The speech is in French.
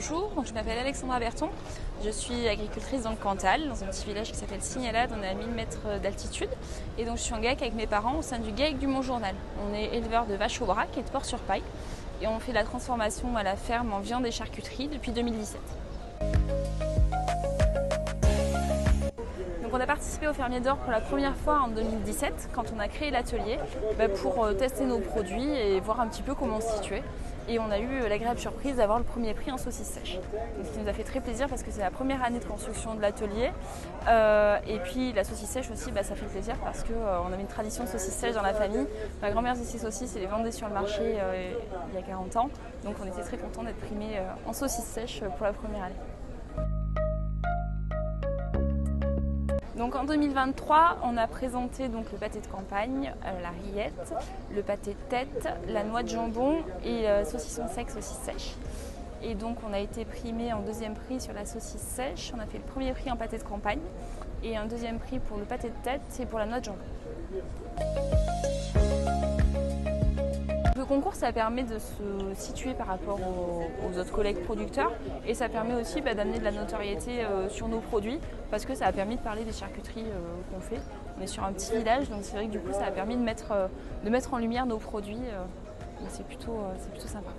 Bonjour, je m'appelle Alexandra Berton, je suis agricultrice dans le Cantal, dans un petit village qui s'appelle Signalade, on est à 1000 mètres d'altitude. Et donc je suis en GAEC avec mes parents au sein du GAEC du Mont-Journal. On est éleveur de vaches au bras et de porc sur paille. Et on fait la transformation à la ferme en viande et charcuterie depuis 2017. Donc on a participé au Fermier d'Or pour la première fois en 2017 quand on a créé l'atelier pour tester nos produits et voir un petit peu comment on se situait. Et on a eu l'agréable surprise d'avoir le premier prix en saucisse sèche. Donc, ce qui nous a fait très plaisir parce que c'est la première année de construction de l'atelier. Et puis la saucisse sèche aussi, ça fait plaisir parce qu'on avait une tradition de saucisse sèche dans la famille. Ma grand-mère faisait ses saucisses et les vendait sur le marché il y a 40 ans. Donc on était très contents d'être primés en saucisse sèche pour la première année. Donc en 2023, on a présenté donc le pâté de campagne, la rillette, le pâté de tête, la noix de jambon et saucisson sec, saucisse sèche. Et donc on a été primé en deuxième prix sur la saucisse sèche. On a fait le premier prix en pâté de campagne et un deuxième prix pour le pâté de tête et pour la noix de jambon. Le concours, ça permet de se situer par rapport aux autres collègues producteurs et ça permet aussi d'amener de la notoriété sur nos produits parce que ça a permis de parler des charcuteries qu'on fait. On est sur un petit village, donc c'est vrai que du coup ça a permis de mettre en lumière nos produits. C'est plutôt sympa.